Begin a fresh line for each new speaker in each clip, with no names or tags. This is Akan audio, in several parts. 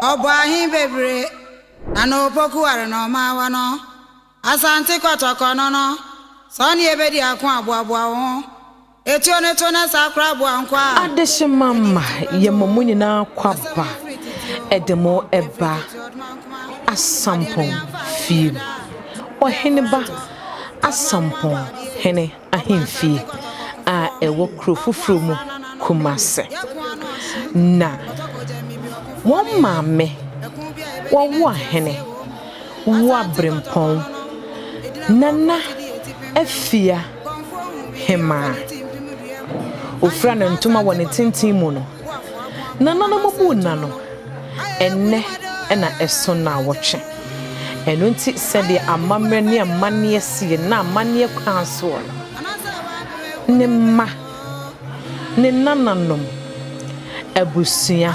Obahi bebre ano poku are no mawa no asante kotoko no no so ne ebedi akwa aboaboa ho etio ne to na sakra aboa nkwa
adehye mama ye momunyi na kwaba edemo eba Asamponhene ohene ba Asamponhene ahemfie a ewo Krofrom Kumase na won maame wo ahene wo abrempon nana afia hema ofra na ntoma woni tintin mu no nana no mobu na no enne na eso na wotwe eno nti sede amamre ne amane sie na amane kwanso ne ma ne nananom abusua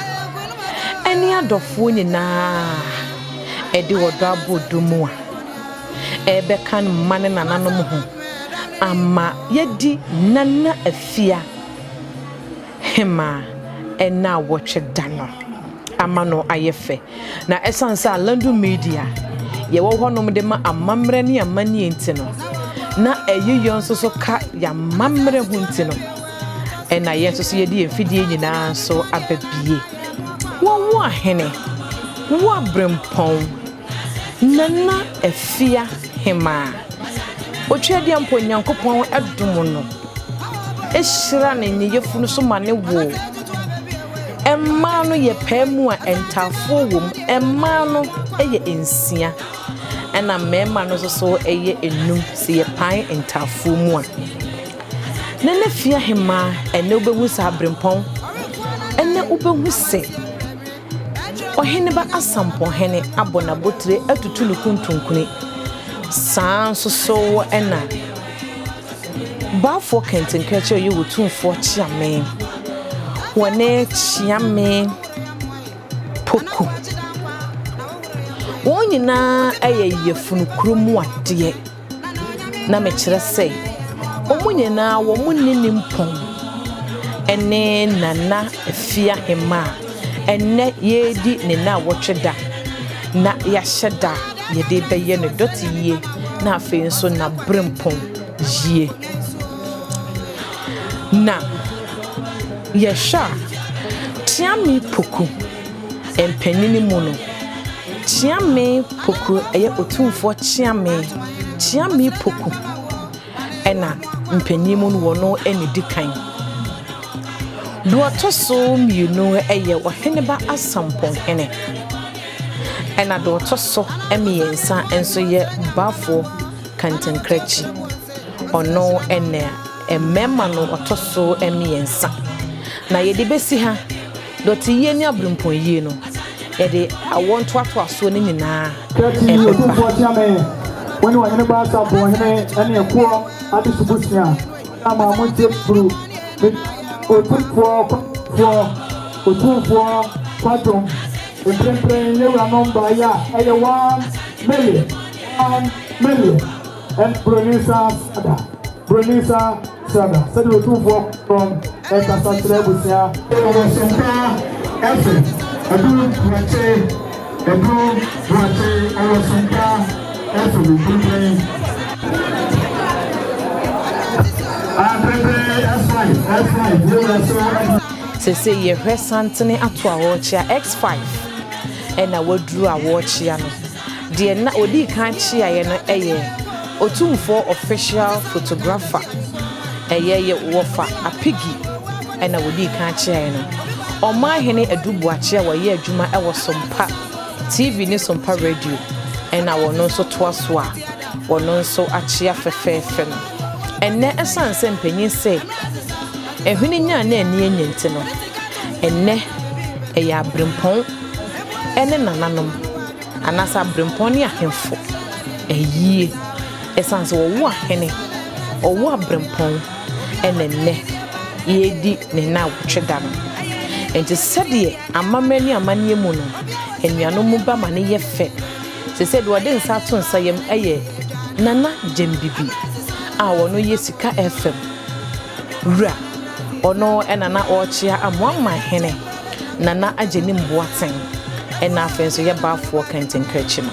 eni adofo nyina edi wodo abodumu a ebe kan mane nananom ho ama yedi nana afia hema ena wotwe dano amano ayefe na esansa Alandu Media ye wo honom de ma amamre ne amane enti no na eyiyo nso so ka ya mamre ho enti no ena yenso so ye di emfidie nyina so ababie wo ahene wo abrempon nana afia hema otwedi ampo nyankopon edum no ehira ne ne yefunu so mane wo emma no ye pamu a entafo wom emma no eye ensia ena mema no so eye enum se ye pan entafo mu a nana fia hema ene obehu sa abrempon ene obehu se ohene ba Asamponhene abona botre atutu ne kuntunkune sanso so ena Baffour Kantankrakyi ye Otumfour chiame wone chiame poku wonyina ayeyefunu kromu ade na mekire sei omunyina wo munni mpon ene nana afia hema enne yedi ne na wotweda na yasheda yede beye ne doti ye na afi nso na brempon yie na yesha chiame poku empanini mu no chiame poku eye Otumfour chiame poku ena mpanimu no wono ene dikan do otoso mienu eye ohene ba Asamponhene ena do otoso emiyensa enso ye Baffour Kantankrakyi ono ene emema no otoso emiyensa na yede besi ha doti ye ni abrempon ye no yede awonto ato aso ne nyina
when we are about Asamponhene and a poor Adisubusia, I'm a Monte Bru, Otumfour, Quadrum, and playing you are known by ya, 1 million, and Brunisa Sada, said Otumfour from Kantankrakyi, a
Say ye resantene ato awotchia X5 ena wadru awotchia no de na odi kan chia ye no eye Otumfour official photographer eye ye wofa apigi ena odi kan chia ye no omahene adubuachia wa ye adwuma ewo sompa TV ni sompa radio ena wono so toaso a wono so achia fefefe no enne esanse mpanyin se ehwini nya na eni enyente no enne eya abrempon ene nananom anasa abrempon ne ahemfo eyie esanse wo ahene owo abrempon enne yedi ne na wotweda no enti sede amamani amane mu no enuanom ba mane ye fe se said wode nsa to nsa yem eye nana jembibi a wono yesika FM ra ono enana ochia Asamponhene Nana Ajenim Boaten and after so your Baffour Kantankrakyi.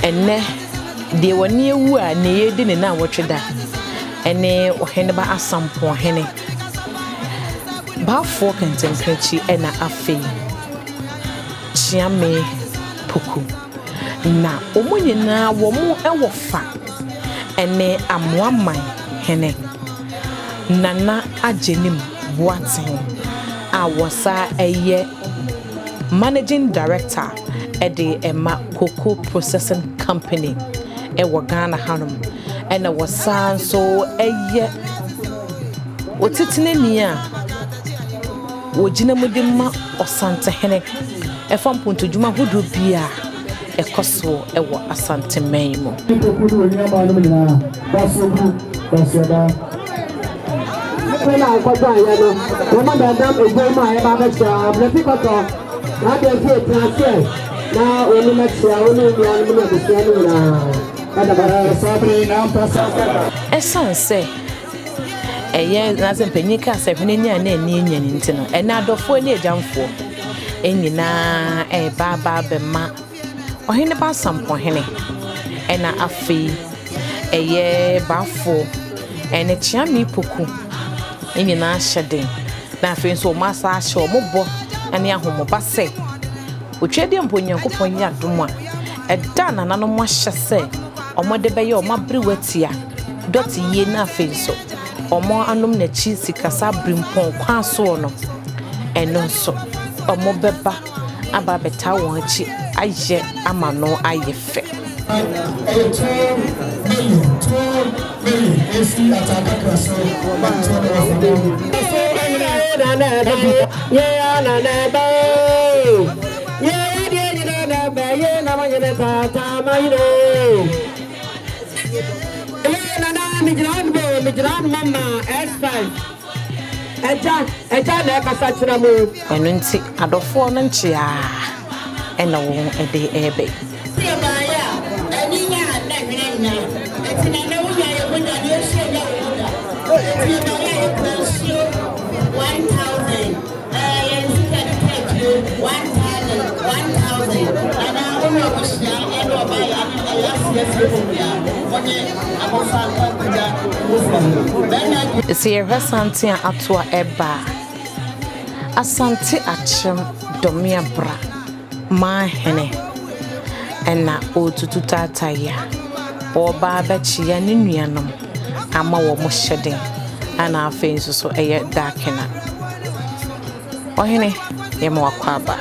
And they were near where near dinner now what you da. And ne Oheneba Asamponhene. Baffour Kantankrakyi and afe. Chiame Puku. Na omunyina wo mu ewofa ene amoaman hene Nana Ajenim Boaten awosa eye managing director ede Emma Cocoa Processing Company ewo Ghana hanum ene wosa so eye otitine ni a wogina mudimma Osamponhene efam punto djuma hodo bia ekoso ewo Asamponhene mu
When I got by, Mama Dam is going my about the Picoto. Now they say, now only next year, only the
Esan say eye na se penika se hwenenya na enienya ntino ena adofo ne ajanfo enyina baba bema ohene ba Asamponhene ena afi eye Baffour ene chiame Puku enyina hyeden na afi nso masa ahye omobo ane ahomoba se otwede mponyankopon ya dom a eda na nanom ahye se omode beye omabriwatia dot ye na afi nso omo anom na chi sikasa brimpon kwa so no eno nso omo beba aba beta won chi aye amano aye fe
Mama S5 Eja na kasa kira mo
eno nti adofo no nche a ena won ede ebe See a resante atua eba asante achem domia bra ma hene ena otutu tata ya oba bechia ne nuanom ama wo mo hyeden ana afen so eye dakena ohene ye mo akwaba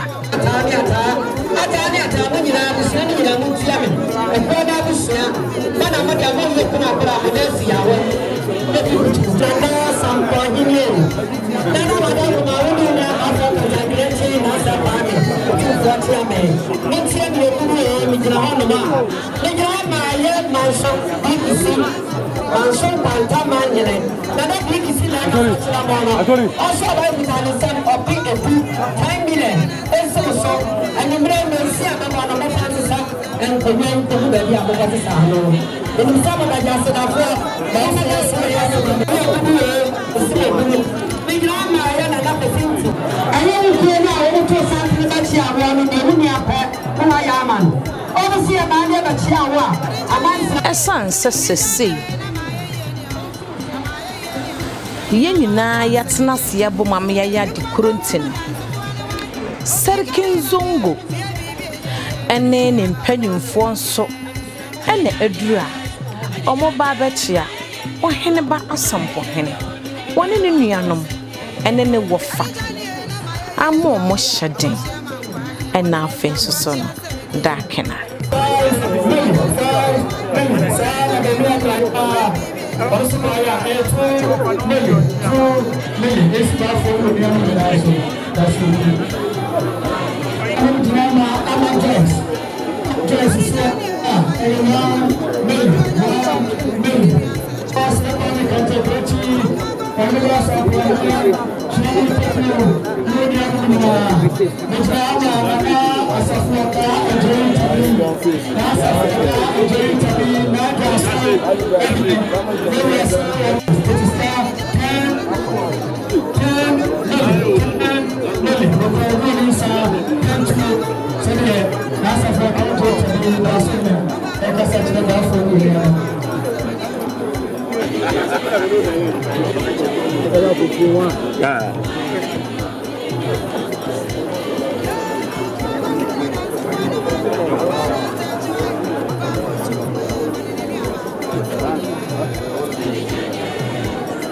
Esan sesese yenina yatna sia bomam ya di krontin Serkin Zongo ene ne mpanyimfo nso ene adura omo ba bechia ohene ba Asamponhene wone ne nuanom ene ne wofa amo mo hyeden ena afen so no dakena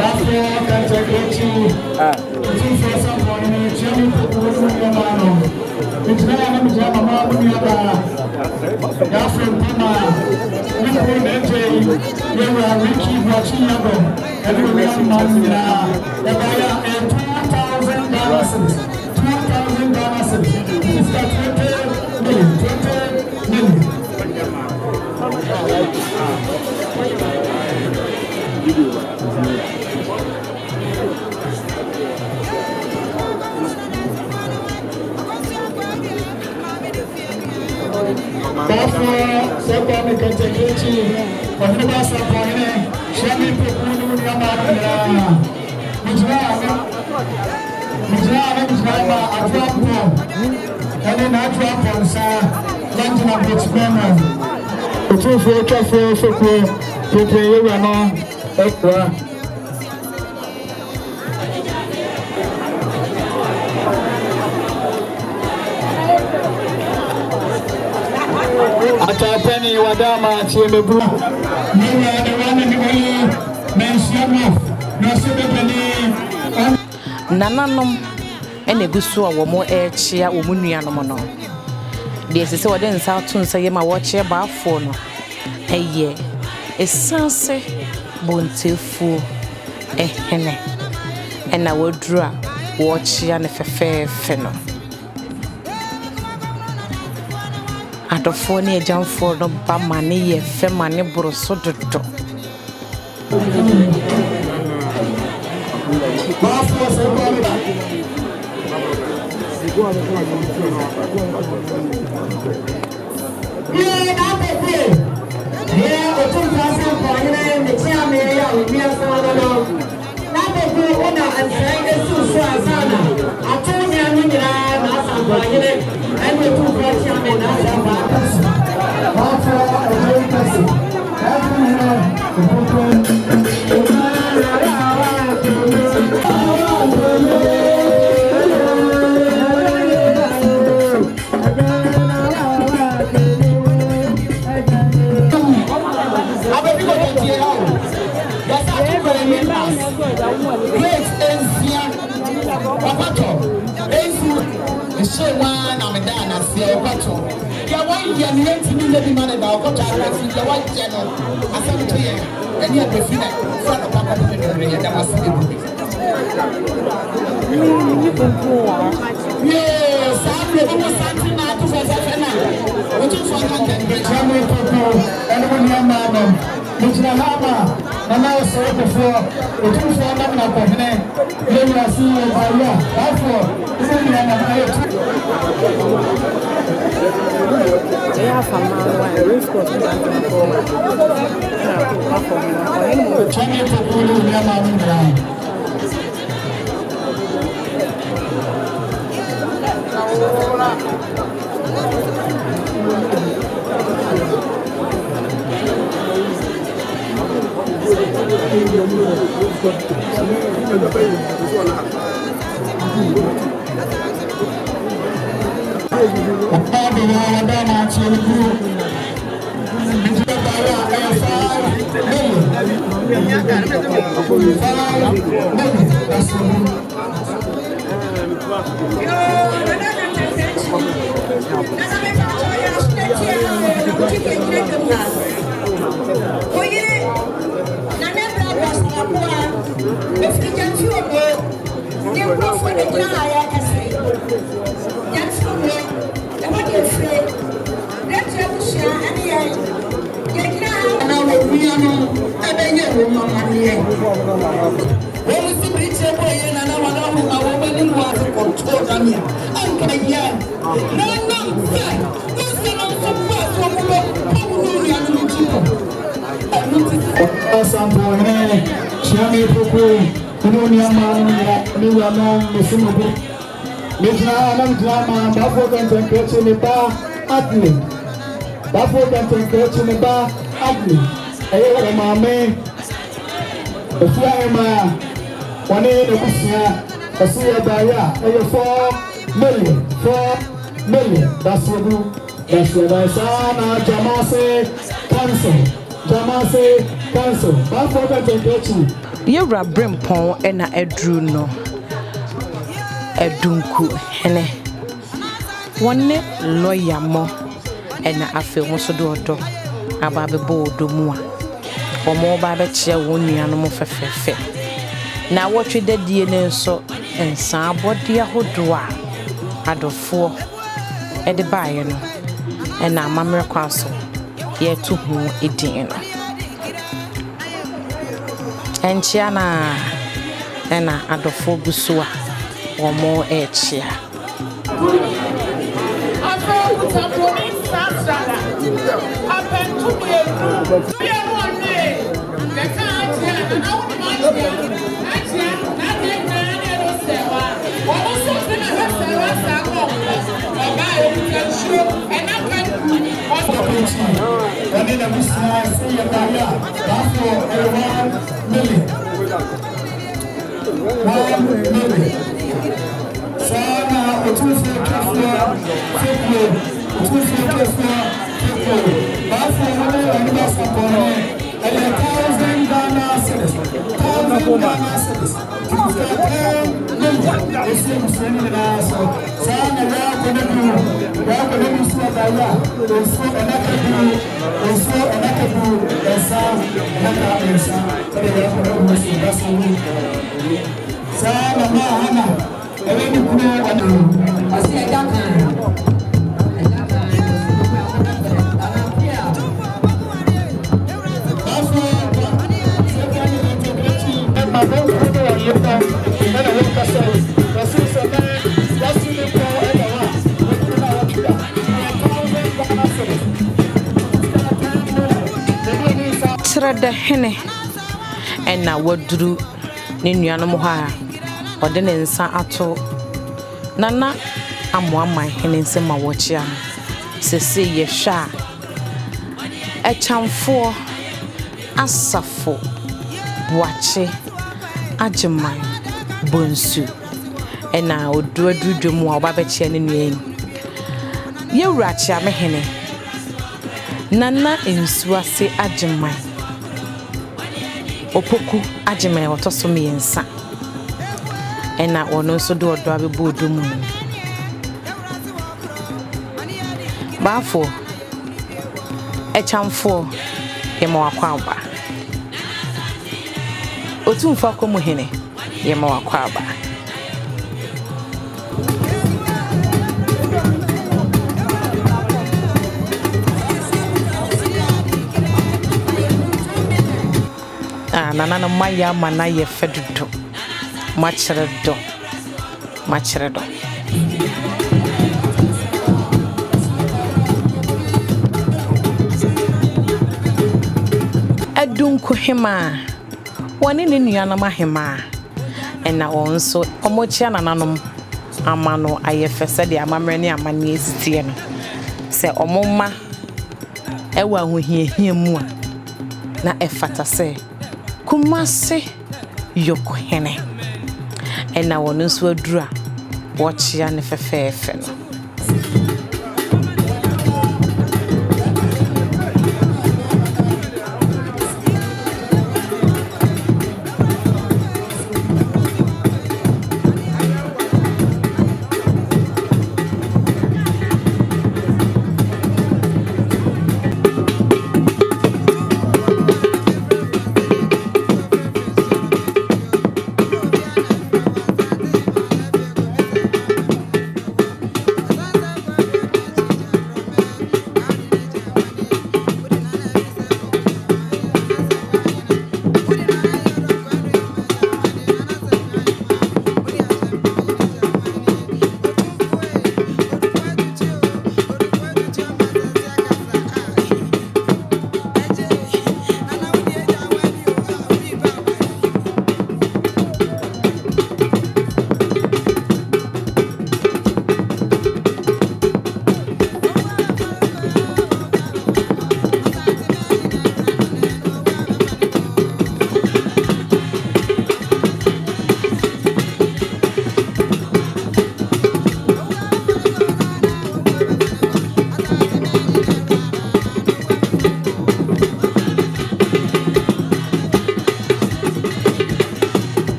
Baffour, Kantankrakyi, Otumfour, Asamponhene, Jimmy, Krofrom, it's not a mama, Krofrom, we were Ricky watching and we were $2,000. It's got 20 million. Baffour, Asamponhene, Kantankrakyi, Asamponhene, Shami Pekunu Yamara, Mujana, Atomfour, and then Atomfour, London of its memory. Otumfour, Krofrom, Ekra. Atapeni wadama chiemebu. Niwa adewani niwali mensiamof. Nasibepeni.
Nananom ene gusu a womo echia wo munuanom no. De sese wode nsa ato nsa yema wo chie Baffour no. Eye esanse bontefu ehene. Ena wodru a wo chia ne fefefe no. Adofo ne ejamfo no ba mane ye fe mane boroso dodo. Asamponhene, Shami Pekunu, Baffour Kantankrakyi ne ba Agni. Baffour Kantankrakyi ne ba Agni. Aye mame
Ofiama, one in the Busia, a Sia Baya, and 4 million, 4 million. That's what you, that's what I saw. Jamase, cancel. Baffour Kantankrakyi.
Yewra Brempon ena edru no. Edunku hene. Wone lawyer mo ena afe mo so do odo. Aba be bo odo mu a. Omo ba be chia won nuanom fefefe. Na wotwe dadie ne nso ensa abode ahodo a adofo ede baaye no. Ena amamre kwaso ye to hu edin no. Enchiana ena adofo gusua omo echia.
Sana Otumfour Baffour and Asamponhene and 1,000 Ghana cedis. 1,000 Ghana cedis.
Trada hene ena waduru ne nuanom ha ode ne nsa ato nana amoama hene nsema wochia sese ye hwa echamfo asafo boache ajeman bonsu ena oduadudwo mu oba bechia ne nuan yewura chia me hene nana ensuase ajeman opoku ajeman wotoso me yensa ena ono so do odo abebo odomu Baffour echamfo yema wakwaba Otumfour Akomhene yema wakwaba nana maya mana ye fedudo machredo adunku hema woni ne nuanam ahema ena wonso omochia nananom amano ayefese de amamre ne amane ezitie no se omoma ewa hohiahia mu a na efata se kumase yoko hene ena wono nso adura wochia ne fefefe no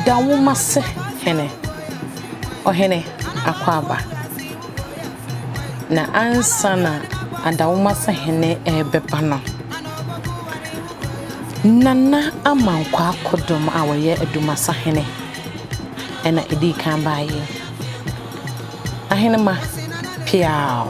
Adawumase hene ohene akwaba na ansana Adawumase hene ebeba no nana amankwa akodom awoye adumasa hene ena edi kan baaye ahene ma piao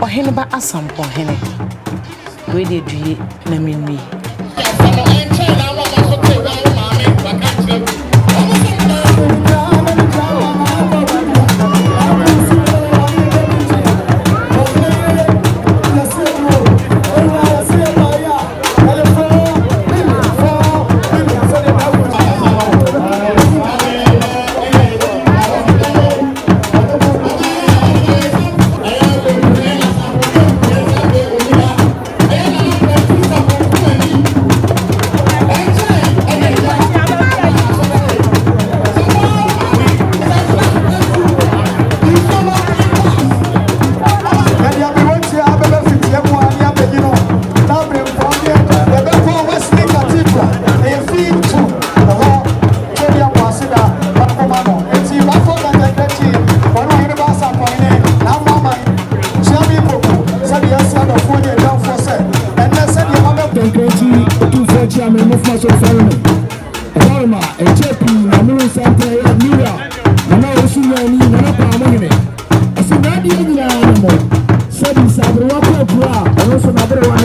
Ohene ba Asamponhene we dey duye na menwi
Christmas or family. Alma, a chappy, a moon Santa, a Mira, and now she ran in another money. I said, not the other animal. Said he said, what a bra, and also another one.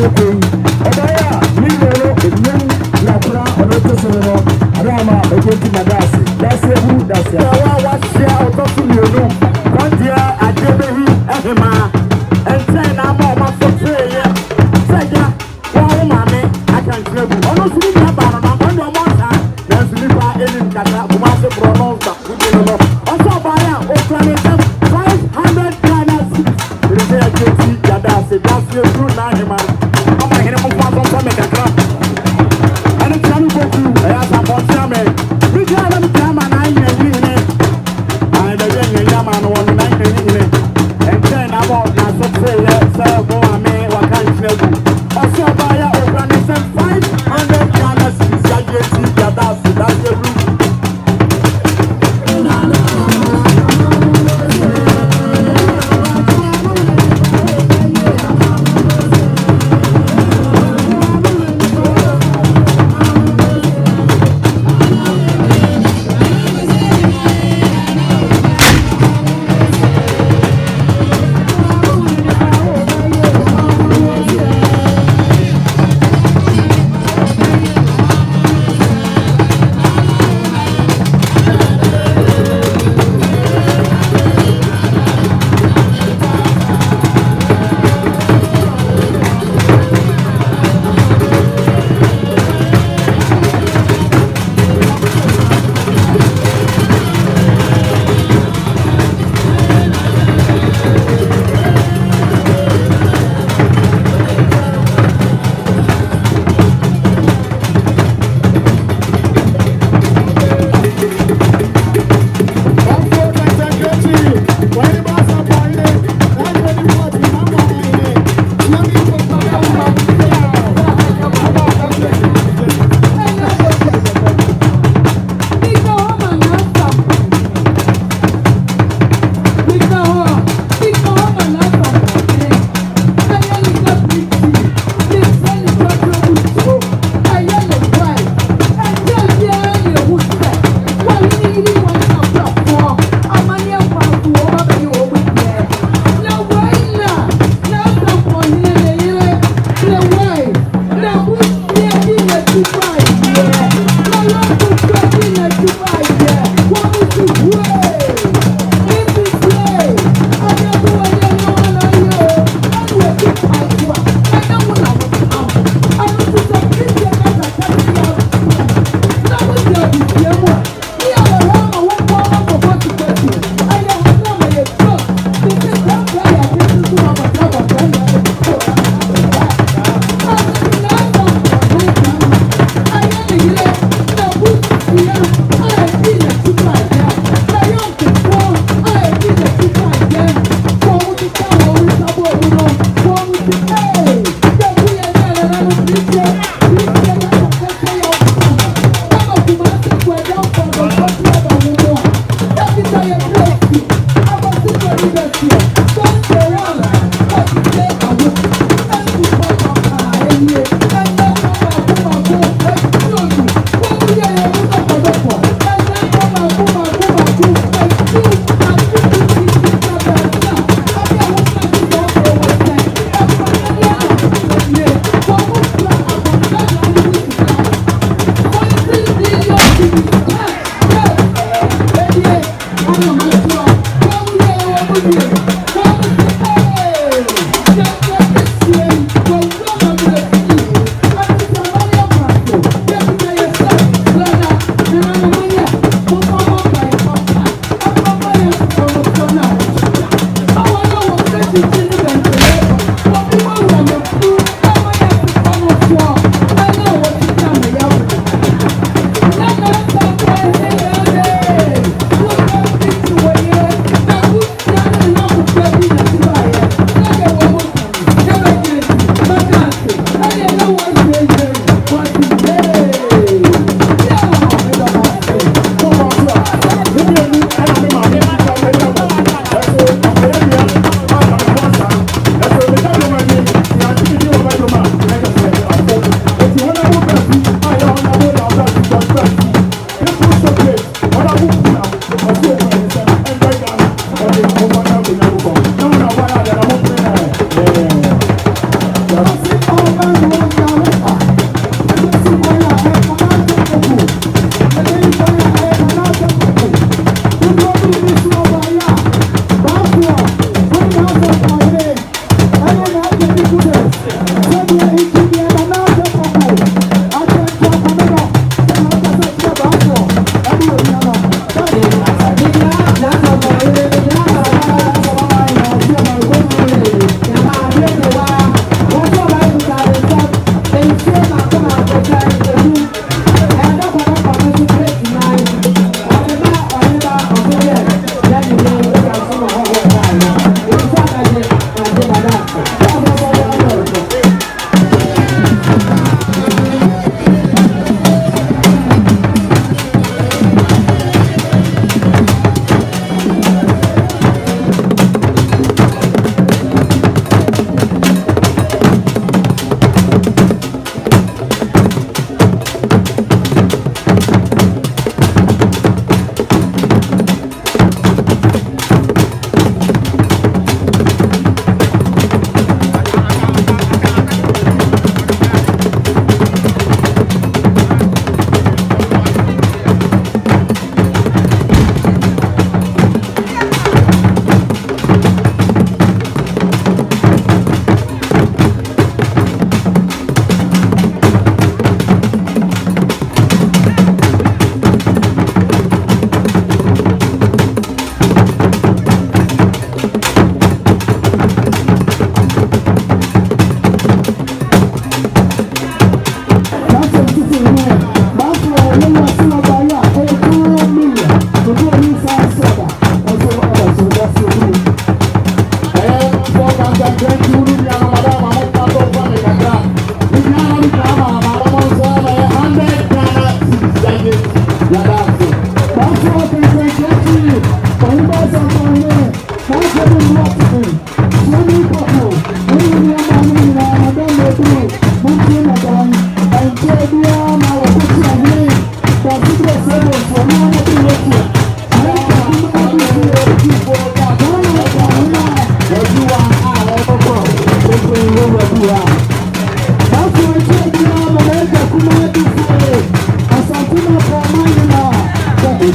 Obaya, Miro, a young Labra, and Otumfour, Rama, a gentle Madasi. That's a who, that's a what's there out of you. One year, I did baby, Emma, and 10 I'm on my foot. Say, yeah, well, mammy, I can't tell you. Honestly, I'm on your monster. There's a little alien cat, who wants to pronounce that. Also, by now, 500 Ghana cities. You say, I can't see that. That's your true name, man. I'm going to go from make a crap. And it's coming for you. I have some Asamponhene. We got them come and I and the young Yaman on 19. And then I'm out now, so say, sir, go on me, what can't you do? Also, by our organization, 500 Ghana cities. I can't see that. That's your root.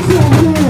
Asamponhene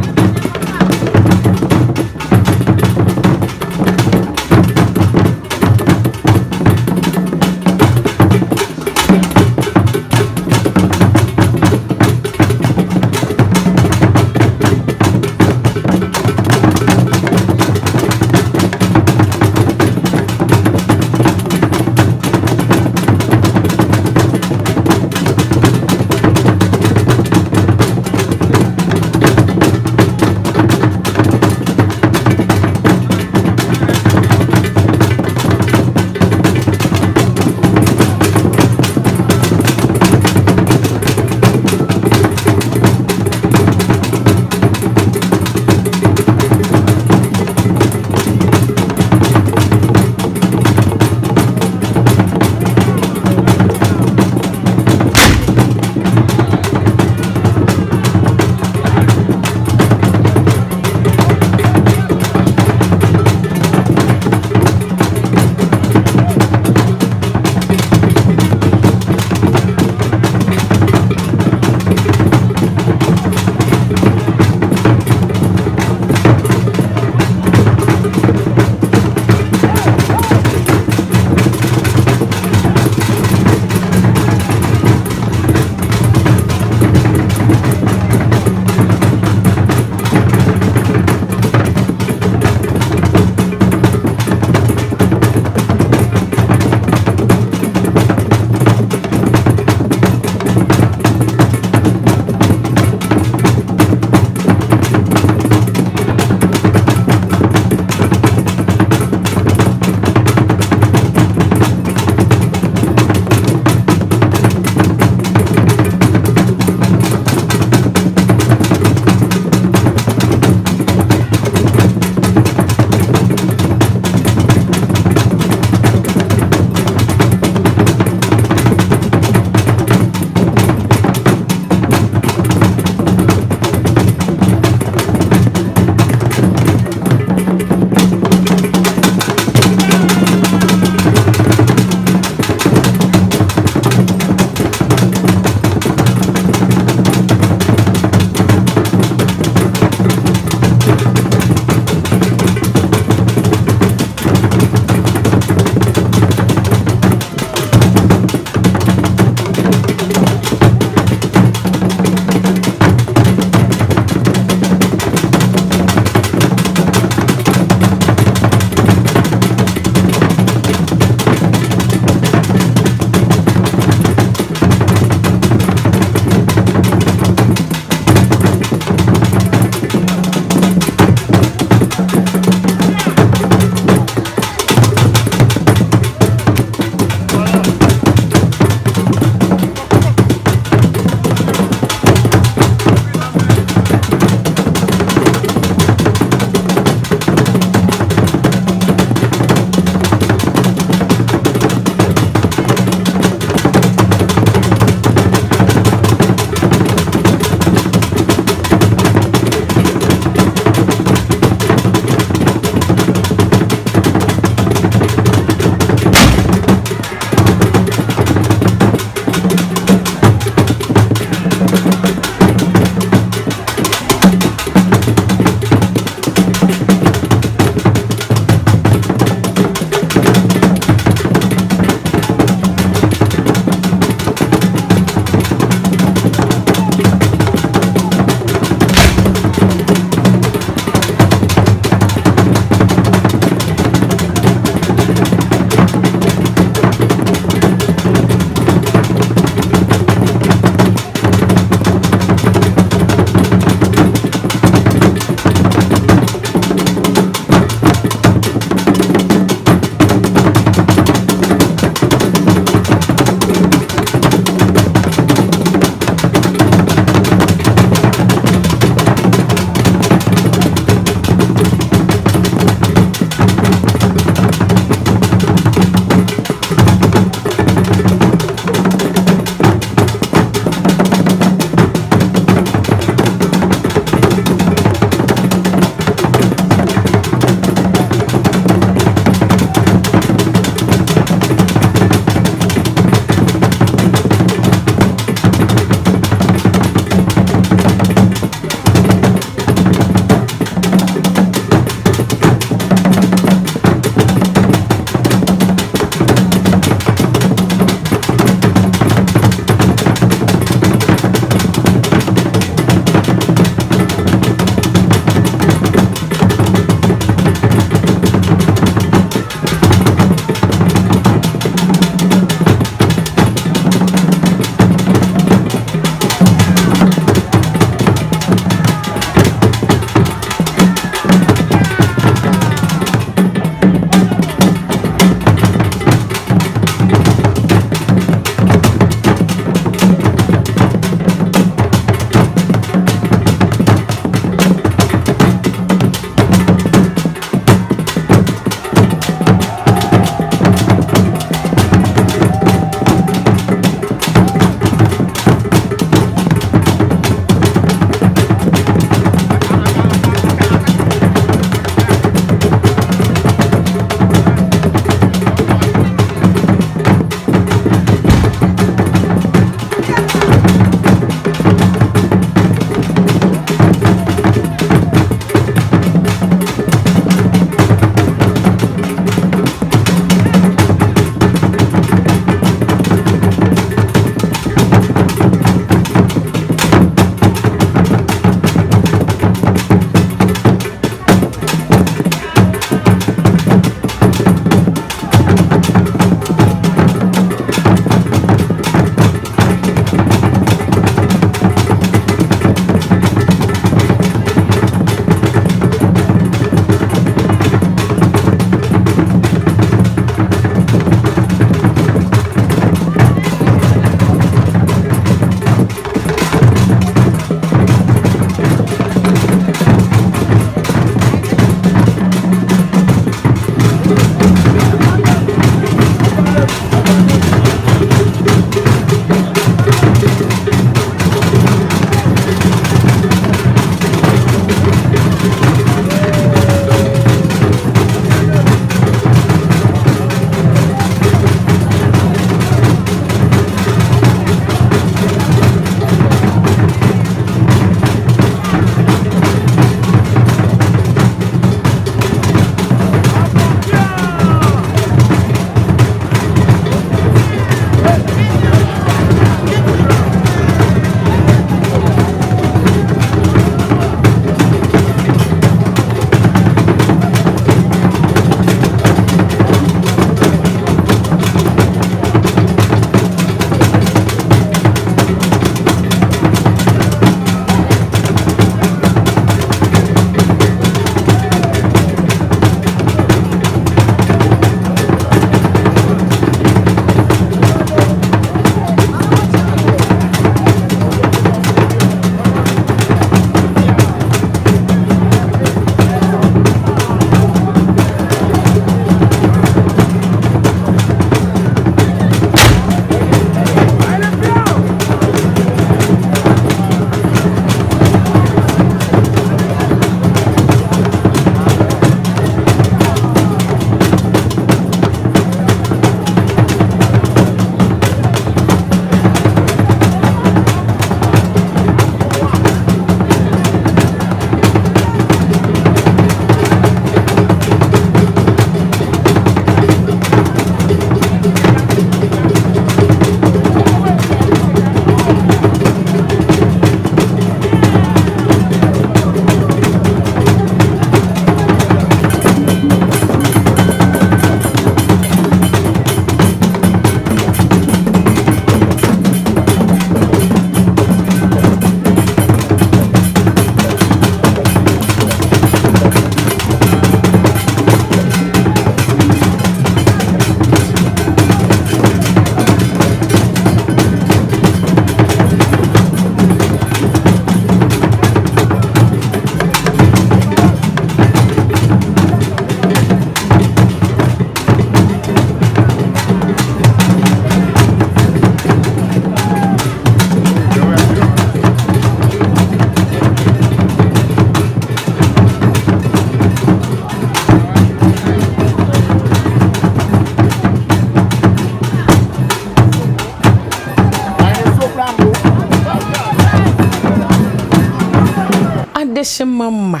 Adeshe mama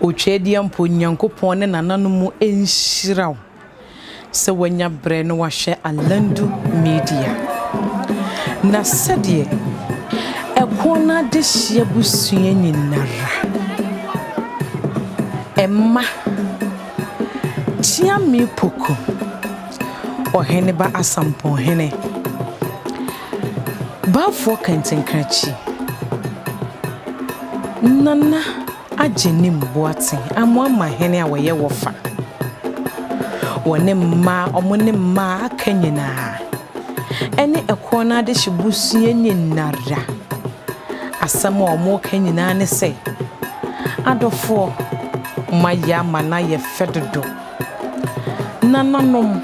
otwedi ampo nyankopon ne nananom enhyiraw se wanya bre no wahwe Alandu Media na sadie ekona adehye busua nyinara emma tiami poko ohene ba Asamponhene Baffour Kantankrakyi nana ajenim boaten amama hene a woye wofa wone mma omone mma akanyina ene ekona de hyebusu nyinara asama omo kanyina ne se adofo maya mana ye fedodo nananom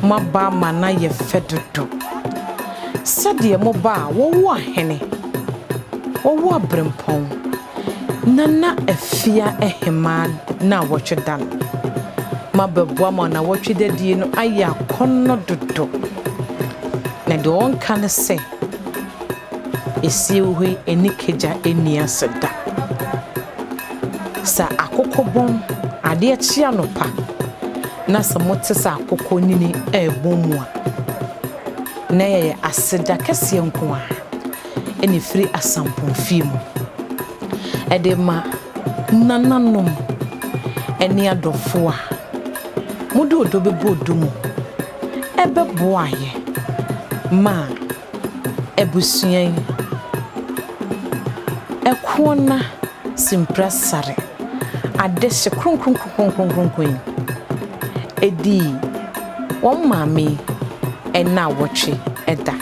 maba mana ye fedodo sadie moba wo ahene wo brempon nana afia ehema na wotwedan mababua ma na wotwedadie no aya konno dodo na de onka ne se esiewe enikeja enia seda sa akokobon ade achia no pa na samotesa akoko nini ebomua na ye aseda kese nko a eni firi Asamponhene edema nananom eni adofo a mudu odobe bodumu ebe boaye ma ebusuan ekona simprasare adeshe kronkronkronkronkronkron edi won mame ena wotwe eda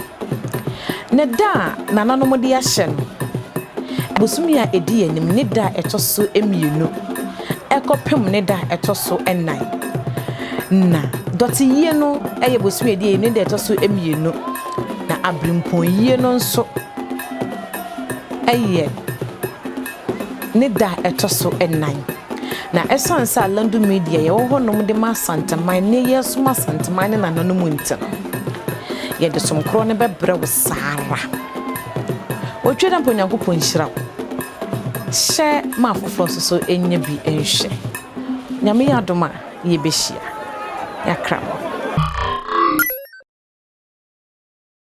ne da nananom de ahye no bosumia edi enim ne da etoso emienu ekopem ne da etoso enai na doti yie no eye bosumia edi ne da etoso emienu na abrimpon yie no nso eye ne da etoso enai na esansa Alandu Media ye wo honom de ma santaman ne yesuma santaman ne nananom nti ye de somkro ne bebre wo sara otweda mponyankopon hyira she ma fofo so enya bi enhwe nyame yadoma ye behia yakra